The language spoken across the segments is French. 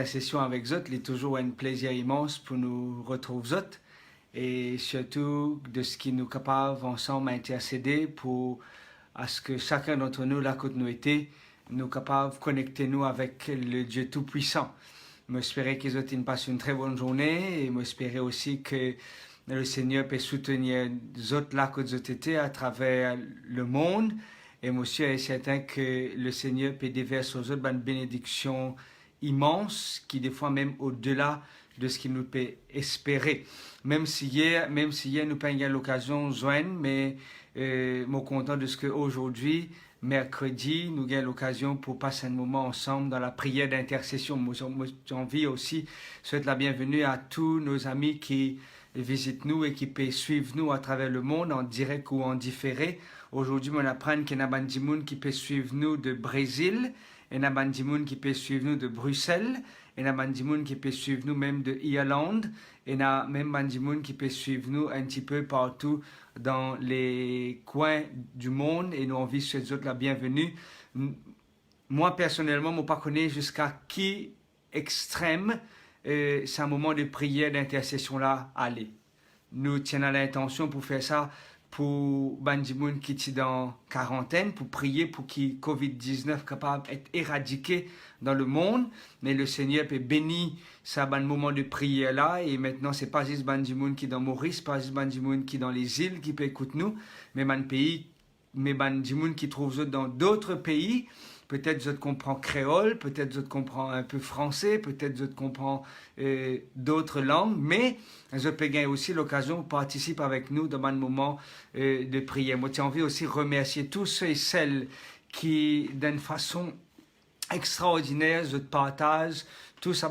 La session avec Zot est toujours un plaisir immense pour nous retrouver Zot et surtout de ce qui nous capable ensemble à intercéder pour à ce que chacun d'entre nous, là côté nous était, nous capable de connecter nous avec le Dieu Tout-Puissant. J'espère que Zot passe une très bonne journée et j'espère aussi que le Seigneur peut soutenir Zot là côté Zot était à travers le monde. Et monsieur est certain que le Seigneur peut déverser aux autres une bénédiction immense qui des fois même au-delà de ce qu'il nous peut espérer. Même si hier nous pas eu l'occasion de joindre, mais moi content de ce qu'aujourd'hui, mercredi, nous avons l'occasion pour passer un moment ensemble dans la prière d'intercession. J'ai envie aussi de souhaiter la bienvenue à tous nos amis qui visitent nous et qui peuvent suivre nous à travers le monde en direct ou en différé. Aujourd'hui, on apprend qu'il y a des gens qui peuvent suivre nous de Brésil, il y a des gens qui peuvent suivre nous de Bruxelles, il y a des gens qui peuvent suivre nous même de Irlande, et il y a même des gens qui peuvent suivre nous un petit peu partout dans les coins du monde, et nous envie de souhaiter la bienvenue. Moi, personnellement, je ne connais pas jusqu'à qui extrême c'est un moment de prière, d'intercession là, aller. Nous tenons à l'intention pour faire ça pour Bandimoun qui est dans quarantaine, pour prier pour que Covid-19 capable d'être éradiqué dans le monde. Mais le Seigneur peut bénir ça un moment de prière là. Et maintenant, c'est pas juste Bandimoun qui est dans Maurice, pas juste Bandimoun qui est dans les îles qui peut écouter nous, mais Bandimoun qui trouve dans d'autres pays. Peut-être je comprends créole, peut-être je comprends un peu français, peut-être je comprends d'autres langues, mais je peux gagner aussi l'occasion de participer avec nous dans un moment de prière. Moi, j'ai envie aussi de remercier tous ceux et celles qui, d'une façon extraordinaire, je partage tout ça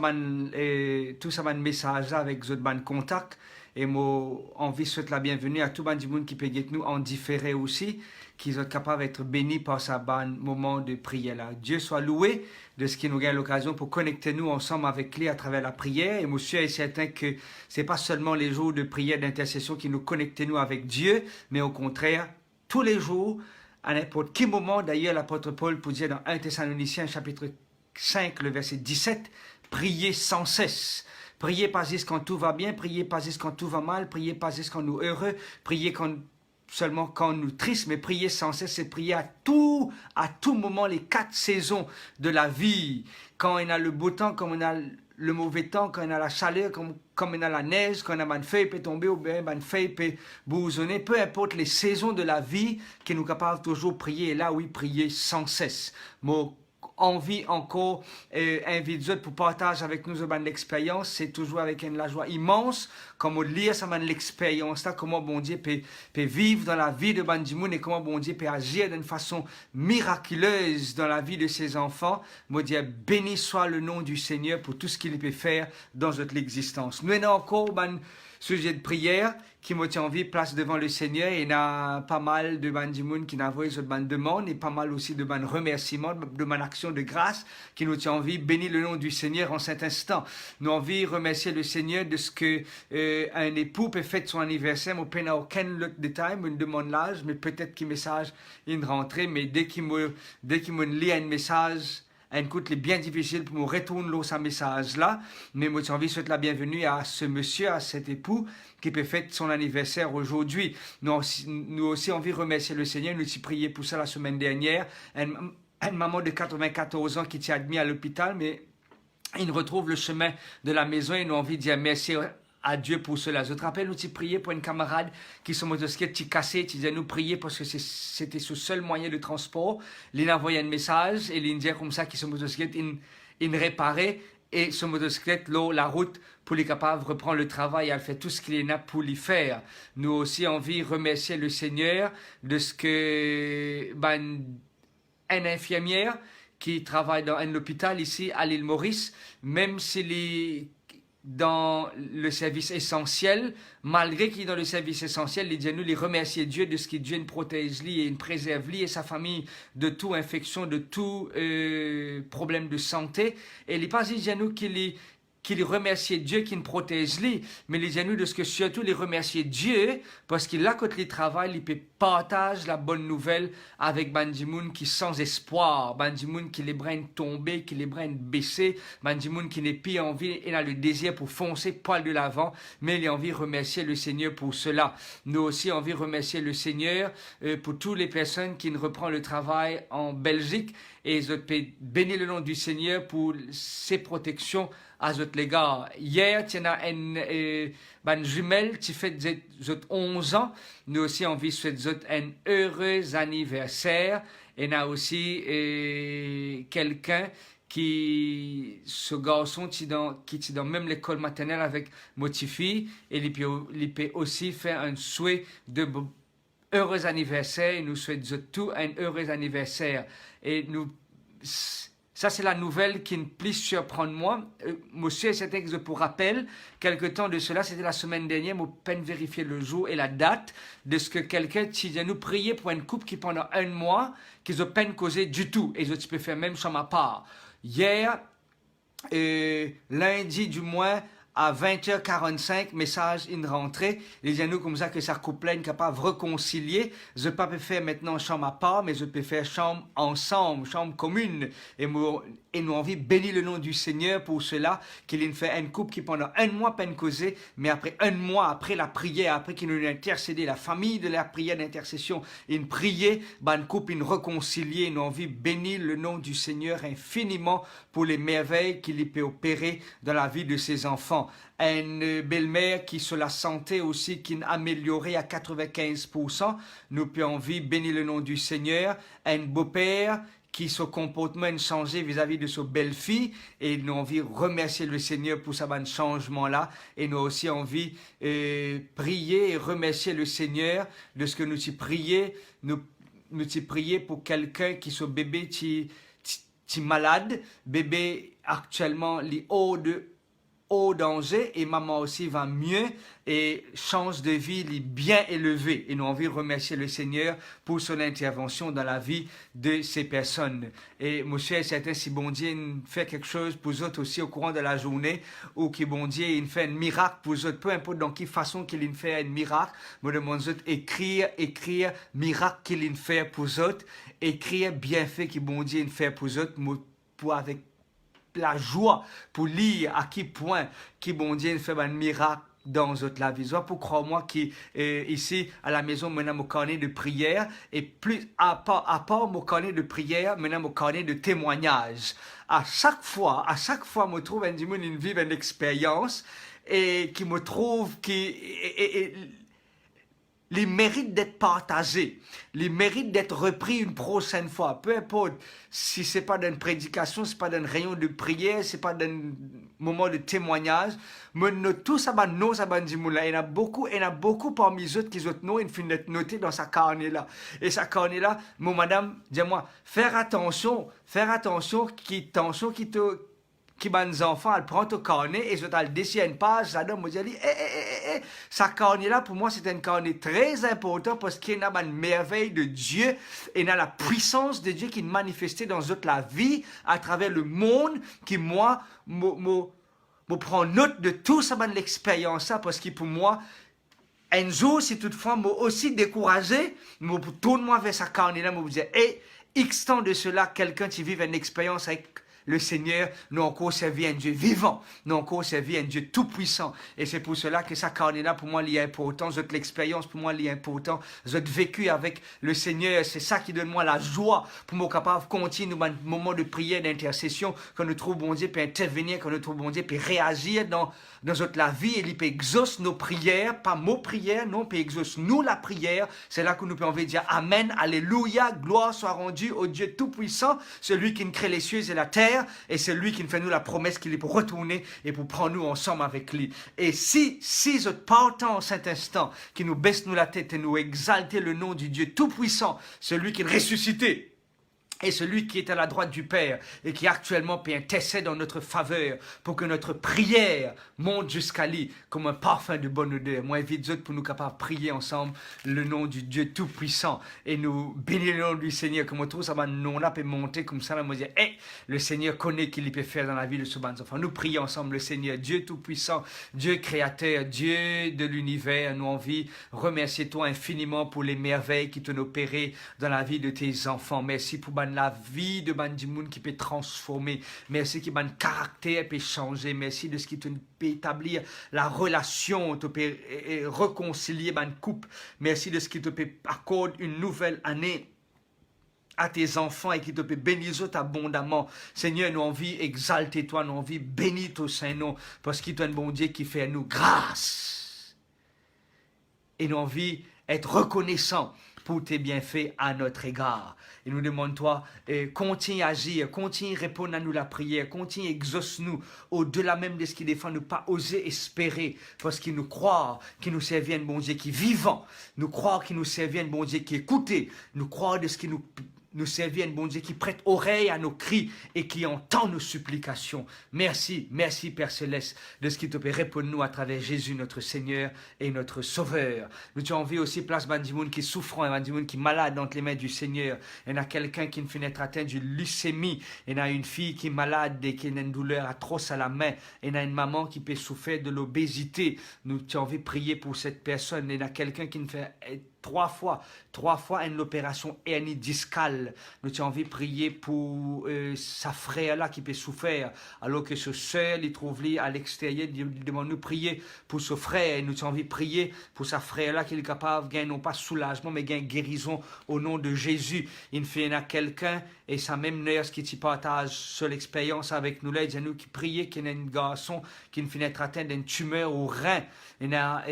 message avec je contact. Et moi, envie de souhaiter la bienvenue à tout le monde qui peut être nous en différé aussi, qui sont capables d'être bénis par ce moment de prière là. Dieu soit loué de ce qui nous donne l'occasion pour connecter nous ensemble avec lui à travers la prière. Et monsieur est certain que c'est pas seulement les jours de prière d'intercession qui nous connectent nous avec Dieu, mais au contraire, tous les jours, à n'importe quel moment. D'ailleurs, l'apôtre Paul pour dire dans 1 Thessaloniciens chapitre 5, le verset 17, priez sans cesse. Priez pas juste quand tout va bien, priez pas juste quand tout va mal, priez pas juste quand nous heureux, priez seulement quand nous tristes, mais prier sans cesse, c'est prier à tout moment, les 4 saisons de la vie. Quand il y a le beau temps, quand il y a le mauvais temps, quand il y a la chaleur, quand il y a la neige, quand il y a une feuille peut tomber ou bien une feuille peut bousonner, peu importe les saisons de la vie, que nous sommes capables toujours prier, et là oui, prier sans cesse. Envie encore invite pour partager avec nous l'expérience, c'est toujours avec une la joie immense comme on lit ça l'expérience là, comment bon Dieu peut vivre dans la vie de Bandimoun et comment bon Dieu peut agir d'une façon miraculeuse dans la vie de ses enfants. Moi dire béni soit le nom du Seigneur pour tout ce qu'il peut faire dans notre existence. Nous avons encore sujet de prière qui me tient envie place devant le Seigneur, et il y a pas mal de bandimoun qui n'envoient de bonnes demandes et pas mal aussi de bonnes remerciements, de bonnes actions de grâce qui nous tient envie bénir le nom du Seigneur en cet instant. Nous envie remercier le Seigneur de ce que un époux peut faire de son anniversaire. Moi, je n'ai aucun autre détail, me demande l'âge, mais peut-être qu'il message une rentrée, mais dès qu'il me lit un message, écoute, il est bien difficile pour me retourner ce message-là, mais moi, j'ai envie de souhaiter la bienvenue à ce monsieur, à cet époux, qui peut fêter son anniversaire aujourd'hui. Nous aussi envie de remercier le Seigneur, nous avons prié pour ça la semaine dernière. Une maman de 94 ans qui était admise à l'hôpital, mais il retrouve le chemin de la maison et nous avons envie de dire merci à Dieu pour cela. Je te rappelle, nous avons prié pour une camarade qui son motocyclette qui cassé, qui disait nous prier parce que c'était son seul moyen de transport. Il a envoyé un message et il disait comme ça que son motocyclette il réparait et son motocyclette la route pour les capables de reprendre le travail. Elle fait tout ce qu'il y a pour l'y faire. Nous aussi envie de remercier le Seigneur de ce que une infirmière qui travaille dans un hôpital ici à l'île Maurice, même s'il est dans le service essentiel, malgré qu'il est dans le service essentiel, il dit nous les remercier Dieu de ce que Dieu nous protège lui et nous préserve lui et sa famille de toute infection, de tout problème de santé. Et il n'est pas dit nous qu'il est qu'il remercie Dieu qui nous protège lui, mais les nous de ce que surtout les remercier Dieu parce qu'il là quand il travaille, il peut partage la bonne nouvelle avec Bandimoun qui sans espoir, Bandimoun qui les bras tombés, qui les bras baissés, Bandimoun qui n'est plus envie et a le désir pour foncer poil de l'avant, mais il a envie de remercier le Seigneur pour cela. Nous aussi envie de remercier le Seigneur pour toutes les personnes qui nous reprennent le travail en Belgique et je peux bénir le nom du Seigneur pour ses protections à votre l'égard. Hier, tu as une jumelle qui fait 11 ans. Nous aussi, on vit un heureux anniversaire. Et on a aussi quelqu'un ce garçon qui est dans même l'école maternelle avec Motifi. Et il peut aussi faire un souhait de heureux anniversaire. Et nous souhaitons tout un heureux anniversaire. Et nous... Ça, c'est la nouvelle qui me plus surprendre moi. Monsieur, c'était que je vous rappelle, quelque temps de cela, c'était la semaine dernière, je peine vérifier le jour et la date de ce que quelqu'un qui nous prier pour une couple qui pendant un mois, qui n'a peine causé du tout. Et je peux faire même sur ma part. Hier, lundi du mois, à 20h45, message in rentrée. Les nous comme ça que ça couple est capable de réconcilier. Je ne peux pas faire maintenant chambre à part, mais je peux faire chambre ensemble, chambre commune. Et nous envie bénir le nom du Seigneur pour cela, qu'il fait une couple qui pendant un mois peine causé, mais après un mois, après la prière, après qu'il nous a intercédé, la famille de la prière d'intercession, une prière, une couple, une réconcilier, nous envie bénir le nom du Seigneur infiniment pour les merveilles qu'il peut opérer dans la vie de ses enfants. Une belle-mère qui sur la santé aussi, qui a amélioré à 95%, nous peut envie bénir le nom du Seigneur. Un beau-père qui son comportement a changé vis-à-vis de sa belle-fille et nous avons envie de remercier le Seigneur pour ce changement-là et nous aussi envie prier et remercier le Seigneur de ce que nous t'y prié, nous t'y prié pour quelqu'un qui son bébé qui malade, bébé actuellement les haut danger et maman aussi va mieux et chance de vie est bien élevée et nous avons envie de remercier le Seigneur pour son intervention dans la vie de ces personnes. Et mon cher, c'est si bon Dieu fait quelque chose pour eux autres aussi au courant de la journée ou que bon Dieu il fait un miracle pour eux autres, peu importe dans quelle façon qu'il fait un miracle, me demande eux écrire miracle qu'il fait pour eux autres, écrire bienfait que bon Dieu fait pour eux autres, pour avec la joie pour lire à quel point qui bon Dieu fait un miracle dans la vie. Pour croire-moi qu'ici à la maison, maintenant mon carnet de prière et plus à part mon carnet de prière, maintenant mon carnet de témoignage. À chaque fois, je me trouve une vie, une expérience et qui me trouve les mérites d'être partagés, les mérites d'être repris une prochaine fois. Peu importe si c'est pas d'une prédication, c'est pas d'un rayon de prière, c'est pas d'un moment de témoignage. Mais nous tous ça nous ça il y en a beaucoup parmi les autres qui ont nous une fin d'être noté dans sa carnet là. Et sa carnet là, mon madame, dis-moi, faire attention qui les enfants, elle prend ton carnet et je te le dessine une page, ça donne, moi je dis, ça carnet là, pour moi, c'est un carnet très important parce qu'il y a une merveille de Dieu et il y a la puissance de Dieu qui est manifestée dans la vie à travers le monde qui, moi, me prend note de tout ça, l'expérience là, parce que pour moi, un jour, si toutefois, moi aussi découragé, moi tourne-moi vers sa carnet là, moi vous dire, X temps de cela, quelqu'un qui vit une expérience avec le Seigneur, nous encore servi un Dieu vivant, nous encore servi un Dieu tout-puissant. Et c'est pour cela que ça carnet là, pour moi, il est important. L'expérience, pour moi, il est important. Vécu avec le Seigneur, c'est ça qui donne moi la joie pour moi capable de continuer nos moments de prière, d'intercession, quand nous trouvons bon Dieu peut intervenir, quand nous trouvons bon Dieu peut réagir dans la vie, et il peut exaucer nos prières, pas nos prières, non, peut exaucer nous la prière. C'est là que nous pouvons dire Amen, Alléluia, gloire soit rendue au Dieu tout-puissant, celui qui crée les cieux et la terre, et c'est lui qui nous fait nous la promesse qu'il est pour retourner et pour prendre nous ensemble avec lui. Et si je partant en cet instant, qui nous baisse nous la tête et nous exalter le nom du Dieu tout-puissant, celui qui est ressuscité, Et celui qui est à la droite du Père et qui actuellement intercède en notre faveur pour que notre prière monte jusqu'à lui comme un parfum de bonne odeur. Moi, invite pour nous capables de prier ensemble le nom du Dieu Tout-Puissant et nous bénir le nom du Seigneur. Comme on trouve ça, non là peut monter comme ça, on dire, hey, le Seigneur connaît qu'il peut faire dans la vie de ce bon enfant. Nous prions ensemble le Seigneur, Dieu Tout-Puissant, Dieu Créateur, Dieu de l'univers. Nous envie remercier toi infiniment pour les merveilles qui t'ont opéré dans la vie de tes enfants. Merci pour la vie de Bandimoun qui peut transformer. Merci qui ban caractère peut changer. Merci de ce qui peut établir la relation, te peut réconcilier ban couple. Merci de ce qui te peut accorder une nouvelle année à tes enfants et qui te peut bénir abondamment. Seigneur, nous envie exalter toi, nous envie bénir ton Saint-Nom parce qu'il est un bon Dieu qui fait à nous grâce. Et nous envie être reconnaissant pour tes bienfaits à notre égard. Et nous demandons, toi, continue à agir, continue à répondre à nous la prière, continue à exauce-nous au-delà même de ce qui défend, ne pas oser espérer, parce qu'il nous croit qu'il nous servit un bon Dieu qui est vivant, nous croit qu'il nous servit un bon Dieu qui écoute, nous croit de ce qui nous servir un bon Dieu qui prête oreille à nos cris et qui entend nos supplications. Merci, merci Père Céleste de ce qui te peut répondre nous à travers Jésus notre Seigneur et notre Sauveur. Nous t'avons envie aussi place Bandimoun qui souffrant et Bandimoun qui est malade entre les mains du Seigneur. Il y a quelqu'un qui ne finit être atteint de leucémie. Il y a une fille qui est malade et qui a une douleur atroce à la main. Il y a une maman qui peut souffrir de l'obésité. Nous t'avons envie de prier pour cette personne. Il y a quelqu'un qui ne fait trois fois une opération hernie discale. Nous avons envie de prier pour sa frère là qui peut souffrir, alors que ce soeur il trouve lui à l'extérieur. Il demande nous prier pour ce frère. Et nous avons envie de prier pour sa frère là qui est capable de gagner non pas soulagement mais gagner guérison au nom de Jésus. Il y a quelqu'un et sa même nurse qui partage sur l'expérience avec nous là. Il dit à nous qui prier qu'il y a un garçon qui ne finit être atteint d'une tumeur au rein. Il y a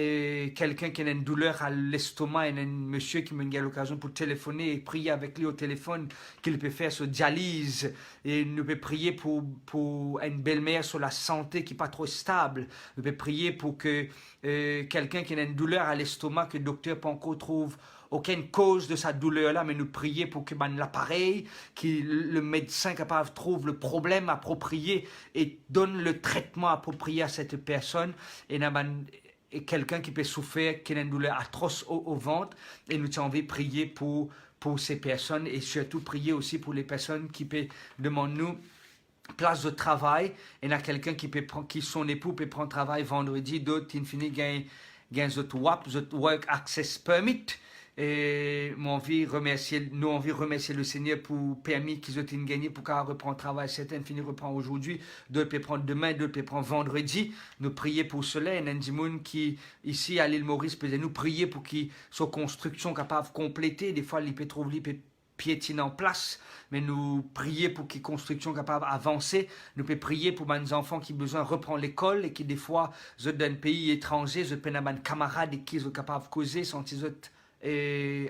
quelqu'un qui a une douleur à l'estomac. Il y a un monsieur qui m'a eu l'occasion pour téléphoner et prier avec lui au téléphone qu'il peut faire sur dialyse. Et nous peut prier pour une belle-mère sur la santé qui n'est pas trop stable. Nous peut prier pour que quelqu'un qui a une douleur à l'estomac, que le docteur pas encore trouve aucune cause de sa douleur là, mais nous prier pour que l'appareil, que le médecin capable trouve le problème approprié et donne le traitement approprié à cette personne. Et quelqu'un qui peut souffrir, qui a une douleur atroce au ventre, et nous avons envie de prier pour ces personnes, et surtout prier aussi pour les personnes qui peuvent demander nous place de travail. Il y a quelqu'un qui son époux peut prendre travail vendredi, d'autres qui finissent gagnent WAP, Work Access Permit. Et nous envie remercier le Seigneur pour permis qu'ils ont gagné pour qu'on reprenne le travail. Certains finissent reprendre aujourd'hui, d'autres peuvent prendre demain, d'autres peuvent prendre vendredi. Nous prier pour cela. Il y a des gens qui, ici à l'île Maurice, peuvent nous prier pour qu'ils soient construction capable de compléter. Des fois, ils peuvent trouver piétiner en place, mais nous prier pour qu'ils construction capable d'avancer. Nous pouvons prier pour mes enfants qui ont besoin de reprendre l'école et qui des fois, sont dans un pays étranger, sont des camarades et qui sont capables de causer, sont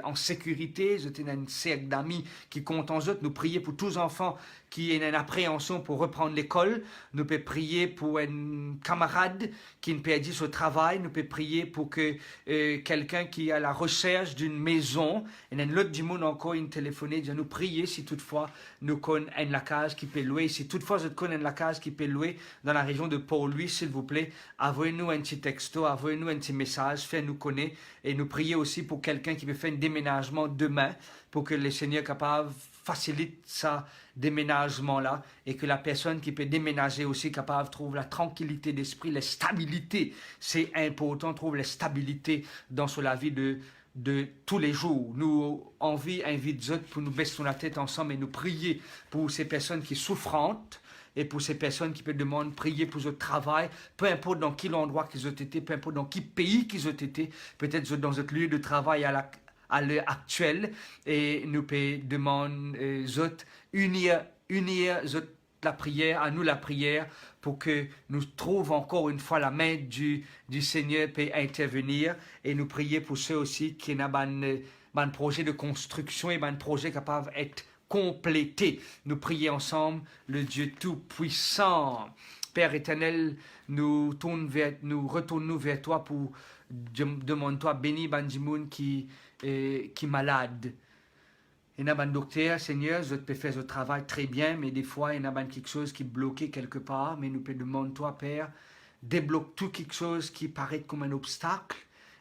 en sécurité. J'étais dans une cercle d'amis qui comptent en eux. Nous prier pour tous les enfants qui ont une appréhension pour reprendre l'école. Nous pouvons prier pour un camarade qui ne perdit son travail. Nous pouvons prier pour que quelqu'un qui est à la recherche d'une maison. Et l'autre du monde encore une téléphonée dit nous prier si toutefois nous connaissons la case qui peut louer. Si toutefois vous connaissez la case qui peut louer dans la région de Port-Louis, s'il vous plaît, envoyez-nous un petit texto, envoyez-nous un petit message, faites-nous connaître. Et nous prier aussi pour quelqu'un qui veut faire un déménagement demain, pour que le Seigneur capable facilite ça déménagement là et que la personne qui peut déménager aussi capable trouve la tranquillité d'esprit, la stabilité. C'est important, trouve la stabilité dans la vie de tous les jours. Nous invitons pour nous baisser la tête ensemble et nous prier pour ces personnes qui sont souffrantes. Et pour ces personnes qui peuvent demander prier pour leur travail, peu importe dans quel endroit qu'ils ont été, peu importe dans quel pays qu'ils ont été, peut-être dans notre lieu de travail à l'heure actuelle, et nous pouvons demander unir la prière, à nous la prière, pour que nous trouvions encore une fois la main du Seigneur peut intervenir, et nous prier pour ceux aussi qui ont un projet de construction et un projet capable d'être complété. Nous prions ensemble le Dieu Tout-Puissant. Père éternel, nous retournons vers toi pour demander toi béni Bandimoun qui est malade. Il y a un docteur, Seigneur, je peux faire ce travail très bien, mais des fois, il y a quelque chose qui est bloqué quelque part, mais nous peut demander, toi, Père, débloque tout quelque chose qui paraît comme un obstacle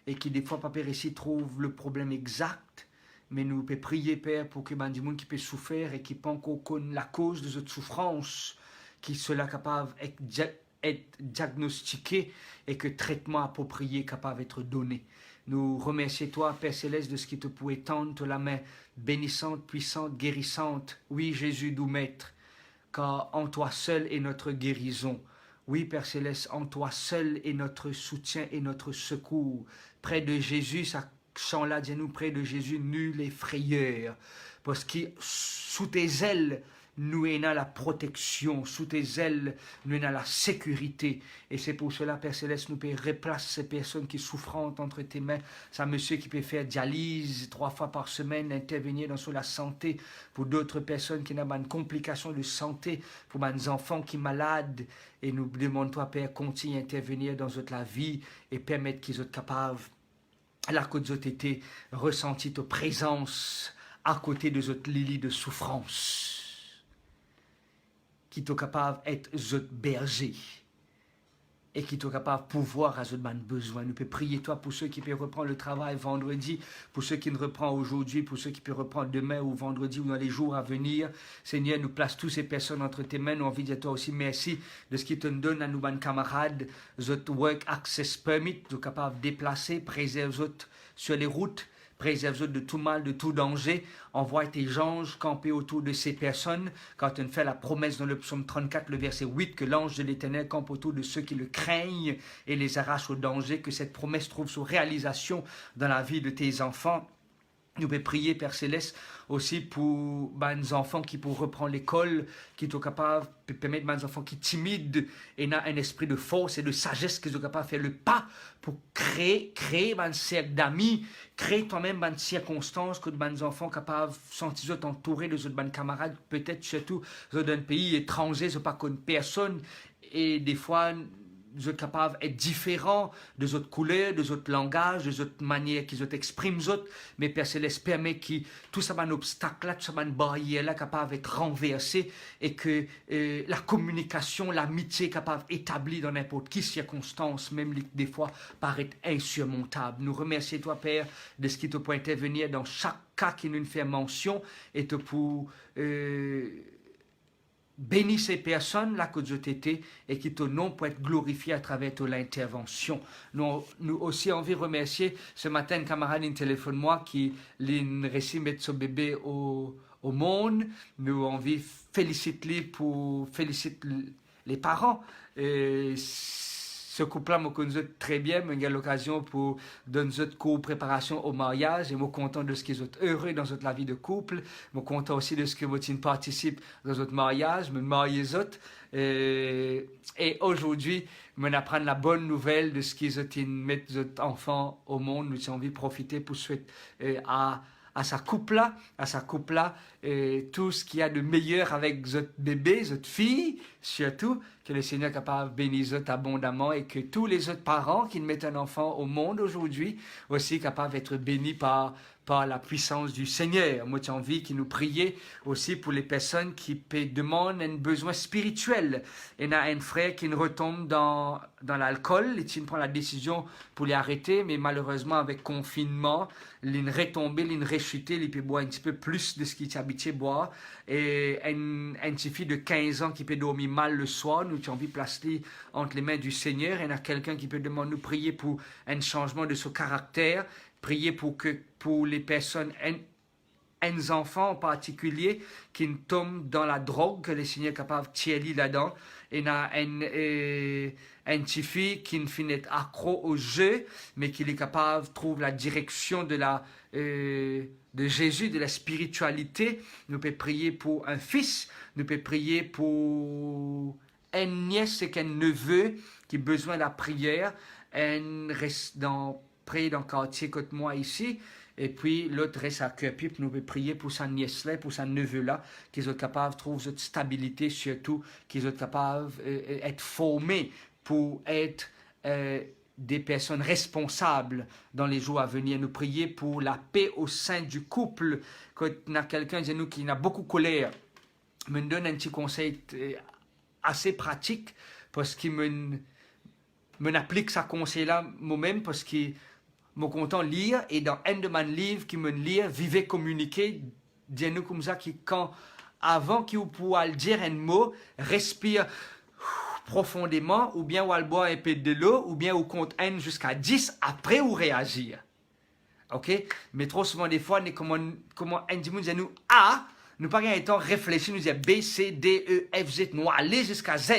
et qui, des fois, Père, ici, trouve le problème exact. Mais nous pouvons prier, Père, pour que des gens qui peuvent souffrir et qui pensent qu'on connaît la cause de cette souffrance, qui soit capable d'être diagnostiqué et que traitement approprié capable d'être donné. Nous remercions toi, Père Céleste, de ce qui te pouvait tendre la main bénissante, puissante, guérissante. Oui, Jésus, nous maître, car en toi seul est notre guérison. Oui, Père Céleste, en toi seul est notre soutien et notre secours. Près de Jésus, ça chant-là, dis-nous, près de Jésus, nul est frayeur. Parce que sous tes ailes, nous avons la protection, sous tes ailes, nous avons la sécurité. Et c'est pour cela, Père Céleste, nous pouvons replacer ces personnes qui souffrent entre tes mains. C'est un monsieur qui peut faire dialyse 3 fois par semaine, intervenir dans la santé. Pour d'autres personnes qui ont une complication de santé, pour des enfants qui sont malades. Et nous demandons, toi, Père, continue à intervenir dans la vie et permettre qu'ils soient capables, là que vous avez été ressenti ta présence à côté de votre lit de souffrance. Qui est capable d'être votre berger et qui est capable de pouvoir à ce besoin. Nous pouvons prier toi pour ceux qui peuvent reprendre le travail vendredi, pour ceux qui ne reprennent aujourd'hui, pour ceux qui peuvent reprendre demain ou vendredi ou dans les jours à venir. Seigneur, nous place toutes ces personnes entre tes mains. Nous avons envie de dire toi aussi merci de ce qui te donne à nous, camarades, notre work access permit, nous capables de déplacer, préserver sur les routes, préserve de tout mal, de tout danger. Envoie tes anges camper autour de ces personnes. Quand on fait la promesse dans le psaume 34, le verset 8, que l'ange de l'Éternel campe autour de ceux qui le craignent et les arrache au danger, que cette promesse trouve sa réalisation dans la vie de tes enfants. Nous pouvons prier, Père Céleste, aussi pour les enfants qui pour reprendre l'école, qui sont capables de permettre aux enfants qui sont timides et ont un esprit de force et de sagesse, qui sont capables de faire le pas pour créer un cercle d'amis, créer toi-même une circonstance que les enfants capables de sentir entourés de leurs camarades, peut-être surtout dans un pays étranger, ils ne connaissent pas personne, et des fois, vous êtes capable d'être différent de votre couleur, de votre langage, de votre manière qu'ils expriment, mais Père Céleste permet que tout ça, un obstacle, tout ça, une barrière là, capable d'être renversé et que la communication, l'amitié capable établie dans n'importe quelle circonstance, même des fois, paraît insurmontable. Nous remercions toi, Père, de ce qui te peut intervenir dans chaque cas qui nous fait mention et te pour bénis ces personnes là que Dieu t'était et qui ton nom peut être glorifié à travers ton intervention. Nous aussi envie de remercier ce matin un camarade qui téléphone moi qui l'a réussi mettre son bébé au monde. Nous envie féliciter pour féliciter les parents. Ce couple-là me connaît très bien, mais j'ai l'occasion pour donner cette co-préparation au mariage et je suis content de ce qu'ils sont heureux dans la vie de couple. Je suis content aussi de ce que vous participez dans votre mariage, me marier et aujourd'hui, je apprends la bonne nouvelle de ce qu'ils ont mettre votre enfant au monde. Nous avons envie de profiter pour souhaiter à sa couple-là, tout ce qu'il y a de meilleur avec votre bébé, votre fille, surtout, que le Seigneur est capable de bénir abondamment et que tous les autres parents qui mettent un enfant au monde aujourd'hui, aussi capables d'être bénis par la puissance du Seigneur. Moi, j'ai envie qu'il nous prie aussi pour les personnes qui demandent un besoin spirituel. Il y a un frère qui retombe dans l'alcool, il prend la décision pour l'arrêter, mais malheureusement, avec confinement, il retombe, il rechuté, il peut boire un petit peu plus de ce qu'il est habitué à boire. Et une petite fille de 15 ans qui peut dormir mal le soir, nous avons envie de placer entre les mains du Seigneur. Il y a quelqu'un qui peut demander nous prier pour un changement de son caractère, prier pour les personnes, un enfant en particulier qui tombe dans la drogue, que le Seigneur est capable de tirer là-dedans. Il y a une petite fille qui finit d'être accro au jeu, mais qui est capable de trouver la direction de Jésus, de la spiritualité. Nous pouvons prier pour un fils, nous pouvons prier pour une nièce et un neveu qui a besoin de la prière, un reste prier dans le quartier côté moi ici, et puis l'autre reste à Cœur-Pipe. Nous pouvons prier pour sa nièce-là, pour sa neveu-là, qu'ils soient capables de trouver cette stabilité, surtout qu'ils soient capables d'être formés pour être des personnes responsables dans les jours à venir. Nous prier pour la paix au sein du couple. Quand on a quelqu'un de nous qui a beaucoup de colère, me donne un petit conseil assez pratique parce qu'il me applique ce conseil-là moi-même parce qu'il me content lire et dans un de mes livres qui me lire, vivez communiquer, dis-nous comme ça, qui quand avant qu'il puisse dire un mot, respire profondément, ou bien ou boire un peu de l'eau, ou bien ou compte 1 jusqu'à 10 après ou réagir. Ok? Mais trop souvent, des fois, comment un dit nous A, nous pas un temps réfléchir, nous dire B, C, D, E, F, Z, nous aller jusqu'à Z.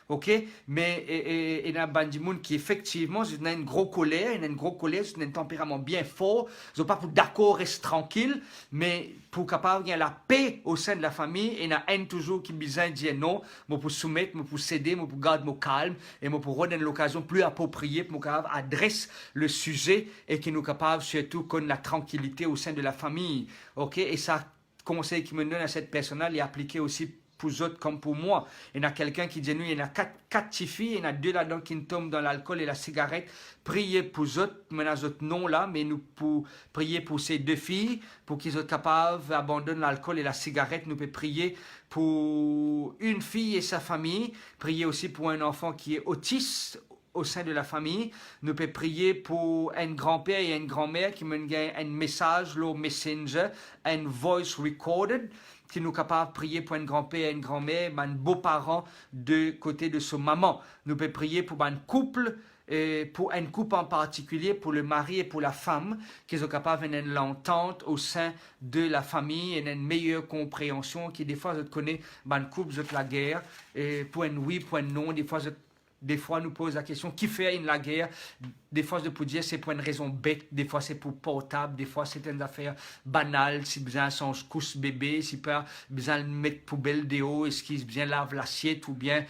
Ok? Mais il y a un monde qui effectivement, ils ont une grosse colère, ils ont un tempérament bien fort, ils n'ont pas pour d'accord rester tranquille, mais pour capable de la paix au sein de la famille, il y a un toujours qui besoin de dire non, moi pour soumettre, moi pour céder, moi pour garder mon calme, et moi pour redonner l'occasion plus appropriée pour capable adresser le sujet et qui nous capable surtout qu'on la tranquillité au sein de la famille. Ok? Et ça, conseil qui me donne à cette personne-là, il est appliqué aussi pour les autres comme pour moi. Il y a quelqu'un qui dit, nous, il y en a quatre petites filles, il y en a 2 là-dedans qui tombent dans l'alcool et la cigarette. Priez pour les autres, maintenant les autres non là, mais nous pour prier pour ces 2 filles, pour qu'ils soient capables d'abandonner l'alcool et la cigarette. Nous pouvons prier pour une fille et sa famille, prier aussi pour un enfant qui est autiste au sein de la famille. Nous pouvons prier pour un grand-père et une grand-mère qui me gagnent un message, le messenger, un voice recorded, qui nous capable de prier pour un grand-père et une grand-mère, un beau-parent de côté de son maman. Nous pouvons prier pour un couple, pour un couple en particulier, pour le mari et pour la femme, qui sont capables d'avoir une entente au sein de la famille et une meilleure compréhension, qui des fois, je connais, un couple, je la guerre, et pour un oui, pour un non, des fois, nous pose la question, qui fait la guerre? Des fois, je peux dire, c'est pour une raison bête, des fois, c'est pour portable, des fois, c'est une affaire banale, si besoin son couche bébé, si pas besoin de mettre poubelle de haut, est-ce qu'il bien lave l'assiette, ou bien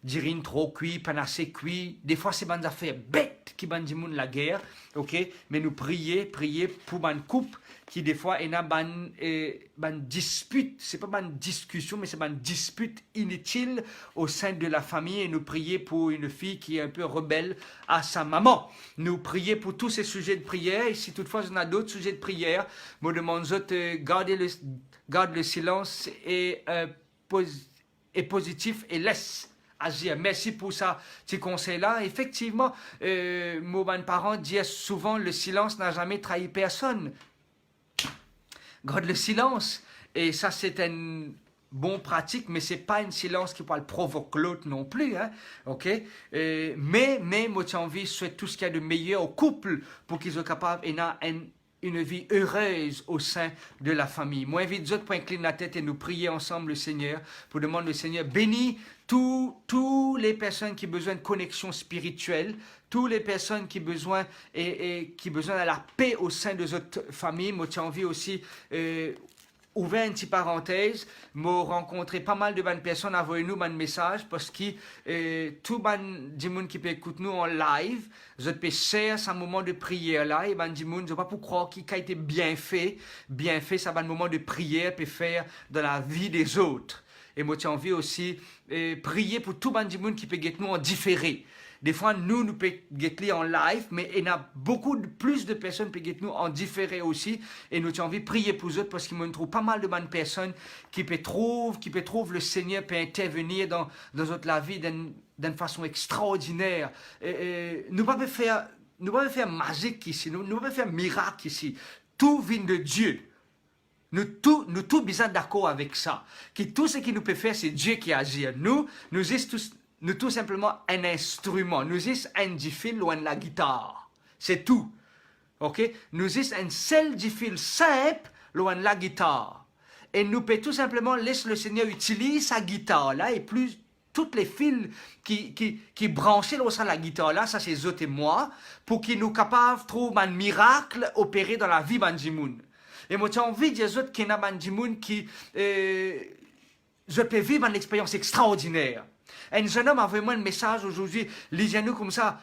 dirine trop cuit, pas assez cuit. Des fois, c'est une affaire bête qui bandit la guerre, ok? Mais nous prier pour une couple qui des fois il y a une dispute, c'est pas une discussion, mais c'est une dispute inutile au sein de la famille, et nous prier pour une fille qui est un peu rebelle à sa maman. Nous prier pour tous ces sujets de prière, et si toutefois on a d'autres sujets de prière, me demande de garde le silence et positif et laisse agir. Merci pour ça, ces conseils-là. Effectivement, mes parents disent souvent, le silence n'a jamais trahi personne. Garde le silence. Et ça, c'est une bonne pratique, mais ce n'est pas un silence qui peut provoquer l'autre non plus. Hein? Okay? Mais moi, j'ai envie de souhaiter tout ce qu'il y a de meilleur au couple pour qu'ils soient capables d'avoir une vie heureuse au sein de la famille. Moi, j'invite les autres pour incliner la tête et nous prier ensemble le Seigneur, pour demander le Seigneur, bénis tous les personnes qui ont besoin de connexion spirituelle, toutes les personnes qui ont besoin qui besoin de la paix au sein de notre famille. Moi, j'ai envie aussi ouvrir une petite parenthèse, m'ont rencontré pas mal de bonnes personnes, envoyez-nous un message parce que tout le monde qui peut écouter nous en live, je peux share ce moment de prière là, et ben du monde, je ne sais pas pour croire qu'il a été bien fait, ça va un moment de prière peut faire dans la vie des autres. Et moi, j'ai envie aussi prier pour tout le monde qui peut écouter nous en différé. Des fois, nous pouvons écouter en live, mais il y a plus de personnes qui peuvent écouter nous en différé aussi. Et nous avons envie de prier pour eux parce qu'il me trouve pas mal de bonnes personnes qui peuvent trouver le Seigneur peut intervenir dans notre vie d'une façon extraordinaire. Nous ne pouvons pas faire magique ici, nous ne pouvons pas faire miracle ici. Tout vient de Dieu. Nous tous bien d'accord avec ça. Que tout ce qu'il nous peut faire, c'est Dieu qui agit. Nous tout simplement un instrument. Nous sommes un fil ou la guitare. C'est tout. Ok? Nous sommes un seul fil simple ou la guitare. Et nous pouvons tout simplement laisser le Seigneur utiliser sa guitare là, et plus toutes les fils qui branchent dans la guitare là, ça c'est eux et moi, pour qu'ils nous capables de trouver un miracle opéré dans la vie de monde. Et moi j'ai envie de dire qu'il y a des gens qui je peux vivre une expérience extraordinaire. Un jeune homme a envoyé moi un message aujourd'hui, lisez-nous comme ça,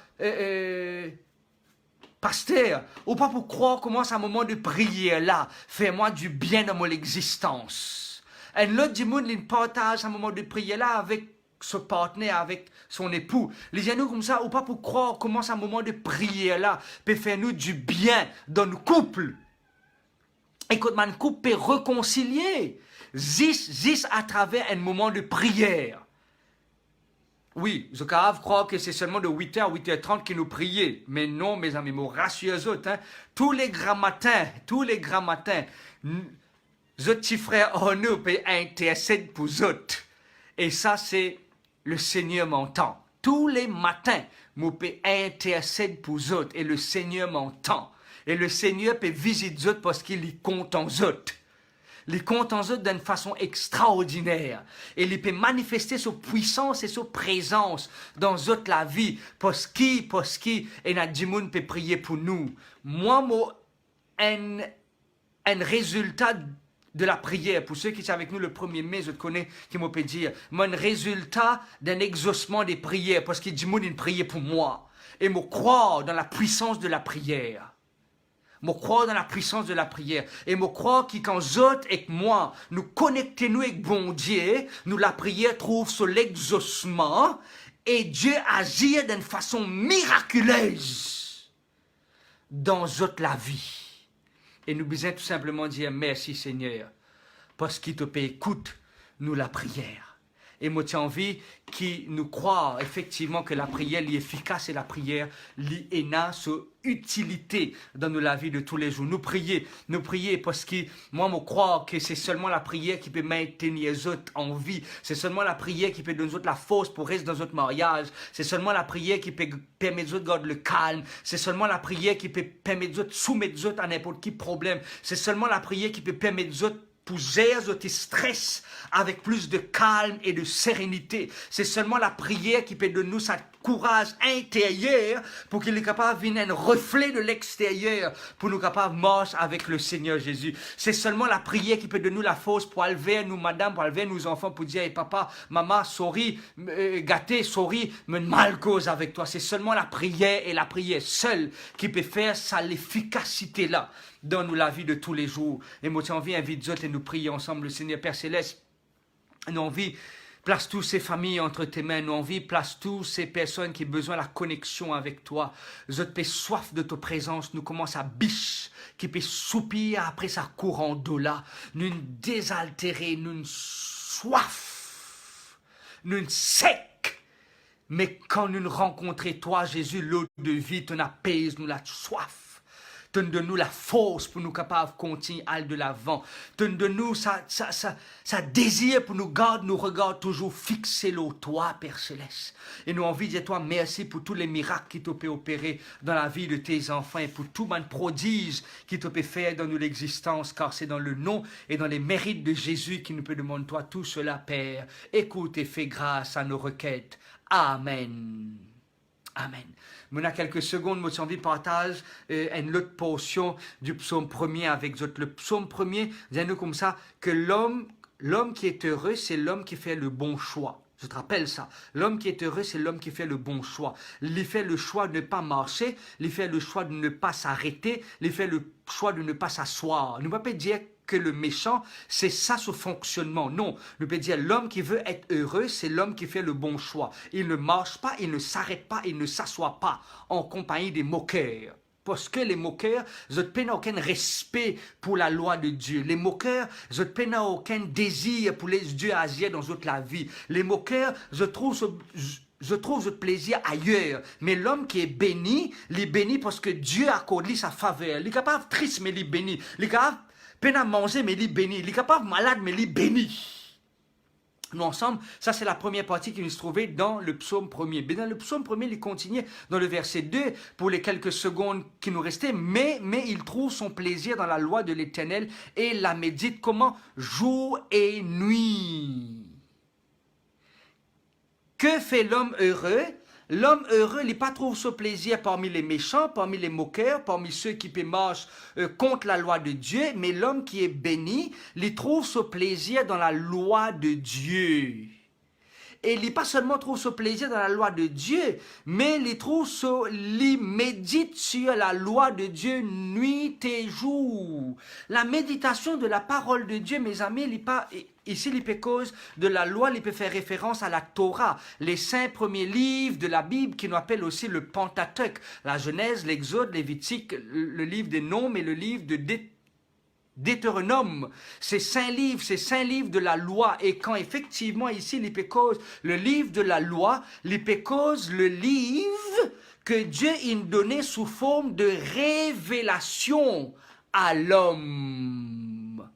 pasteur, ou pas pour croire comment c'est un moment de prière là, fais-moi du bien dans mon existence. Un autre du monde, il partage un moment de prière là avec se partenaire avec son époux. Les nous comme ça, ou pas pour croire comment ce moment de prière là peut faire nous du bien dans nos couples. Et quand un couple peut réconcilier, juste à travers un moment de prière. Oui, je crois que c'est seulement de 8h à 8h30 que nous prions. Mais non, mes amis, me rassurez autres, hein, tous les grands matins, nos petits frères en nous peuvent intercéder pour eux autres. Et ça, c'est le Seigneur m'entend. Tous les matins, je peux intercéder pour eux autres et le Seigneur m'entend. Et le Seigneur peut visiter eux autres parce qu'il est content eux autres. Il compte en eux d'une façon extraordinaire. Et il peut manifester sa puissance et sa présence dans eux la vie. Parce qu'il y a des gens qui peuvent prier pour nous. Moi, un résultat de la prière, pour ceux qui sont avec nous le 1er mai, je te connais, qui m'ont peut dire, un résultat d'un exaucement des prières. Parce que des gens ont prié pour moi. Et me croire dans la puissance de la prière. Je crois dans la puissance de la prière. Et je crois que quand autres et moi, nous connectons avec bon Dieu, nous la prière trouve sur l'exaucement et Dieu agit d'une façon miraculeuse dans toute la vie. Et nous besoin tout simplement dire merci Seigneur, parce qu'il te paie écoute nous la prière. Et moi, j'ai envie qui nous croient effectivement que la prière est efficace et la prière a sa utilité dans la vie de tous les jours. Nous prier parce que moi, je crois que c'est seulement la prière qui peut maintenir les autres en vie. C'est seulement la prière qui peut donner aux autres la force pour rester dans notre mariage. C'est seulement la prière qui peut permettre aux autres de garder le calme. C'est seulement la prière qui peut permettre aux autres de soumettre aux autres à n'importe quel problème. C'est seulement la prière qui peut permettre aux autres pour gérer tes stress avec plus de calme et de sérénité. C'est seulement la prière qui peut donner nous ce courage intérieur pour qu'il est capable de venir un reflet de l'extérieur pour nous capables de marcher avec le Seigneur Jésus. C'est seulement la prière qui peut donner nous la force pour aller vers nous, madame, pour aller vers nos enfants, pour dire hey, papa, maman, sorry, gâté, sorry, mais mal cause avec toi. C'est seulement la prière et la prière seule qui peut faire ça, l'efficacité là dans nous la vie de tous les jours. Et moi, j'ai envie d'inviter et nous prier ensemble, le Seigneur Père Céleste. Nous envie, place toutes ces familles entre tes mains. Nous envie, place toutes ces personnes qui ont besoin de la connexion avec toi. Je te soif de ta présence. Nous commençons à biche, qui peut soupir après sa courant d'eau là. Nous désaltérer, nous soif, nous sec. Mais quand nous rencontrons toi, Jésus, l'eau de vie, tu apaises, nous la soif. Donne-nous la force pour nous capables de continuer à aller de l'avant. Donne-nous ça désir pour nous garder nos regards toujours fixés sur toi, Père Céleste. Et nous envie de dire toi merci pour tous les miracles qui t'ont pu opérer dans la vie de tes enfants et pour tout le prodige qui t'ont pu faire dans nous l'existence, car c'est dans le nom et dans les mérites de Jésus qui nous peut demander toi tout cela, Père. Écoute et fais grâce à nos requêtes. Amen. Amen. Maintenant, quelques secondes, moi, j'ai envie de partager une autre portion du psaume 1er avec vous. Le psaume 1er, dis-nous comme ça, que l'homme qui est heureux, c'est l'homme qui fait le bon choix. Je te rappelle ça. L'homme qui est heureux, c'est l'homme qui fait le bon choix. Il fait le choix de ne pas marcher, il fait le choix de ne pas s'arrêter, il fait le choix de ne pas s'asseoir. Ne va pas dire que le méchant, c'est ça son fonctionnement. Non, on peut dire l'homme qui veut être heureux, c'est l'homme qui fait le bon choix. Il ne marche pas, il ne s'arrête pas, il ne s'assoit pas en compagnie des moqueurs. Parce que les moqueurs, ils n'ont aucun respect pour la loi de Dieu. Les moqueurs, ils n'ont aucun désir pour les dieux asiatiques dans toute la vie. Les moqueurs, je trouve ce plaisir ailleurs. Mais l'homme qui est béni, il est béni parce que Dieu accorde lui sa faveur. Il est capable triste, mais il est béni. Il est capable peine à manger, mais il est béni. Il est capable malade, mais il est béni. Nous ensemble, ça c'est la première partie qui nous se trouvait dans le psaume 1er. Mais dans le psaume 1er, il continue dans le verset 2 pour les quelques secondes qui nous restaient. Mais il trouve son plaisir dans la loi de l'Éternel et la médite comment? Jour et nuit. Que fait l'homme heureux? L'homme heureux, il n'est pas trouve ce plaisir parmi les méchants, parmi les moqueurs, parmi ceux qui marchent contre la loi de Dieu, mais l'homme qui est béni, il trouve ce plaisir dans la loi de Dieu. il pas seulement trouve ce plaisir dans la loi de Dieu, mais il trouve ce, il médite sur la loi de Dieu nuit et jour. La méditation de la parole de Dieu, mes amis, il pas... Ici, il peut cause de la loi, il peut faire référence à la Torah, les 5 premiers livres de la Bible qui nous appellent aussi le Pentateuque, la Genèse, l'Exode, Lévitique, le livre des Nombres et le livre de Deutéronome. Ces 5 livres de la loi. Et quand effectivement ici, il peut cause le livre de la loi, il peut cause le livre que Dieu a donné sous forme de révélation à l'homme.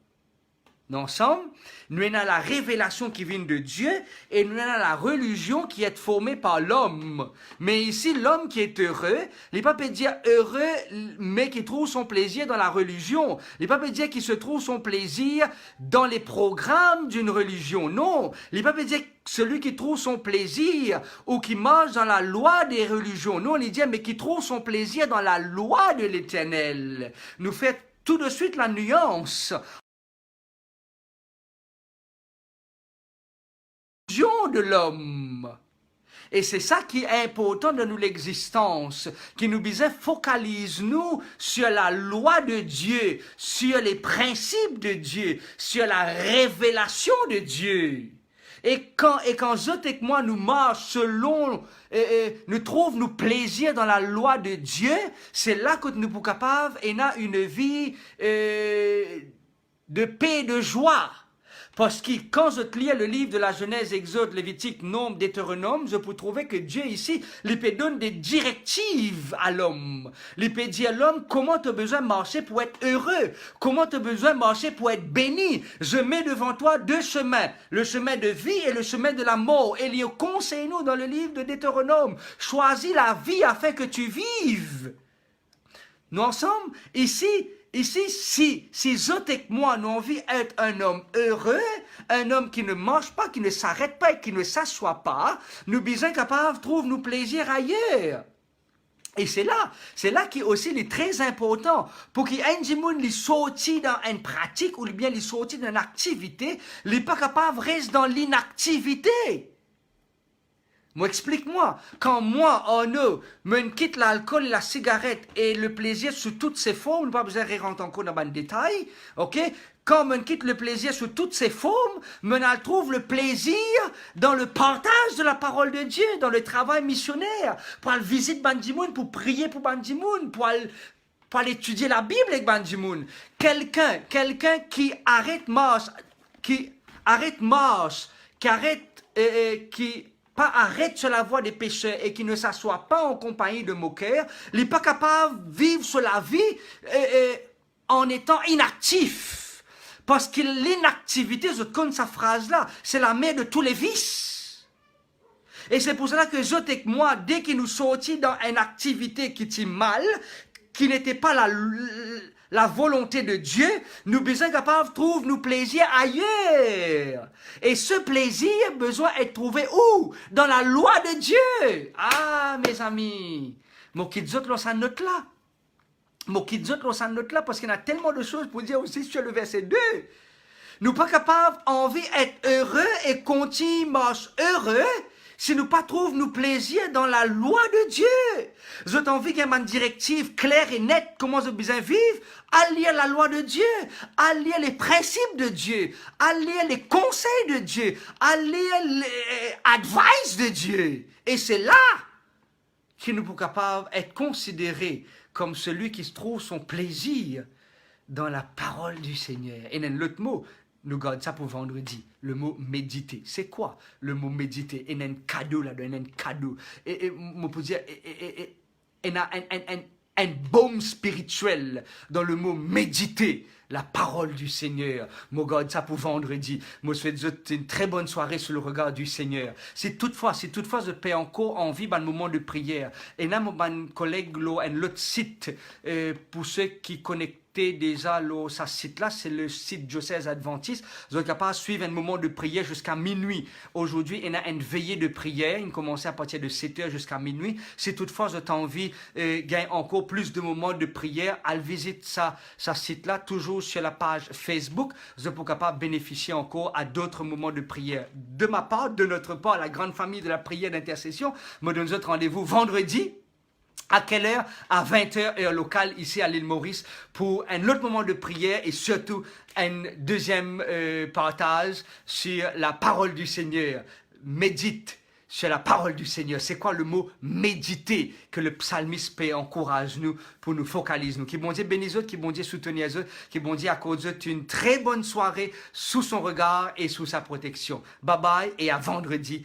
Nous ensemble, nous avons la révélation qui vient de Dieu et nous avons la religion qui est formée par l'homme. Mais ici, l'homme qui est heureux, il ne peut pas dire heureux, mais qui trouve son plaisir dans la religion. Il ne peut pas dire qu'il se trouve son plaisir dans les programmes d'une religion. Non, il ne peut pas dire celui qui trouve son plaisir ou qui marche dans la loi des religions. Non, il dit, mais qui trouve son plaisir dans la loi de l'Éternel. Nous fait tout de suite la nuance de l'homme. Et c'est ça qui est important de nous l'existence, qui nous disait focalise-nous sur la loi de Dieu, sur les principes de Dieu, sur la révélation de Dieu. Et quand Zot et moi nous marchons selon, nous trouvons nous plaisir dans la loi de Dieu, c'est là que nous sommes capables et n'a une vie de paix et de joie. Parce que quand je lis le livre de la Genèse, Exode, Lévitique, Nombre, Deutéronome, je peux trouver que Dieu ici, il peut donner des directives à l'homme. Il peut dire à l'homme comment tu as besoin de marcher pour être heureux, comment tu as besoin de marcher pour être béni. Je mets devant toi 2 chemins, le chemin de vie et le chemin de la mort. Et il conseille nous dans le livre de Deutéronome, choisis la vie afin que tu vives. Nous ensemble, ici, si Zot et moi, nous avons envie d'être un homme heureux, un homme qui ne mange pas, qui ne s'arrête pas et qui ne s'assoit pas, nous sommes capables de trouver nos plaisirs ailleurs. Et c'est là qui aussi est très important. Pour qu'il y ait un gens qui sorti dans une pratique ou bien il sorti dans une activité, il n'est pas capable de rester dans l'inactivité. Moi, explique-moi, quand moi, me quitte l'alcool, la cigarette et le plaisir sous toutes ses formes, pas besoin de rentrer encore dans le détail, ok? Quand me quitte le plaisir sous toutes ses formes, me trouve le plaisir dans le partage de la parole de Dieu, dans le travail missionnaire, pour aller visiter Bandimoun, pour prier pour Bandimoun, pour aller étudier la Bible avec Bandimoun. Quelqu'un qui arrête marche, qui arrête sur la voie des pécheurs et qui ne s'assoit pas en compagnie de moqueurs, il n'est pas capable de vivre sur la vie en étant inactif. Parce que l'inactivité, je connais sa phrase-là, c'est la mère de tous les vices. Et c'est pour cela que Zot et moi, dès que nous sortis dans une activité qui était mal, qui n'était pas la volonté de Dieu, nous sommes capables de trouver nos plaisirs ailleurs. Et ce plaisir a besoin d'être trouvé où? Dans la loi de Dieu. Ah, mes amis, mon kidzot l'on s'en note là. Mon kidzot l'on s'en note là parce qu'il y a tellement de choses pour dire aussi sur le verset 2. Nous ne sommes pas capables, envie d'être heureux et continuer marche heureux si nous pas trouvons nos plaisirs dans la loi de Dieu. J'ai envie qu'il y ait une directive claire et nette comment je besoin vivre, à lire la loi de Dieu, à lire les principes de Dieu, à lire les conseils de Dieu, à lire les advice de Dieu. Et c'est là que nous sommes capables d'être considérés comme celui qui se trouve son plaisir dans la parole du Seigneur. Et dans l'autre mot, nous gardons ça pour vendredi. Le mot méditer. C'est quoi le mot méditer? Il y a un cadeau là-dedans, il y a un cadeau. Et on peut dire, il y a un baume spirituel dans le mot méditer. La parole du Seigneur. Moi, garde ça pour vendredi. Moi, je souhaite une très bonne soirée sur le regard du Seigneur. Si toutefois, je peux encore envie d'un moment de prière. Et là, mon collègue, un autre site, pour ceux qui connectent connecté déjà ce site-là, c'est le site diocèse adventiste. Vous êtes capable de suivre un moment de prière jusqu'à minuit. Aujourd'hui, il y a une veillée de prière. Il commence à partir de 7 heures jusqu'à minuit. Si toutefois vous avez envie de gagner encore plus de moments de prière, allez visiter ce site-là, toujours sur la page Facebook. Vous êtes capable de bénéficier encore à d'autres moments de prière. De ma part, de notre part, la grande famille de la prière d'intercession, me donne notre rendez-vous vendredi. À quelle heure? À 20 heures, heure locale, ici à l'île Maurice, pour un autre moment de prière et surtout un deuxième partage sur la parole du Seigneur. Médite sur la parole du Seigneur. C'est quoi le mot méditer que le psalmiste peut encourage nous pour nous focaliser nous. Qui bon Dieu bénisse eux, qui bon Dieu soutenir eux, qui bon Dieu accorde eux une très bonne soirée sous son regard et sous sa protection. Bye bye et à vendredi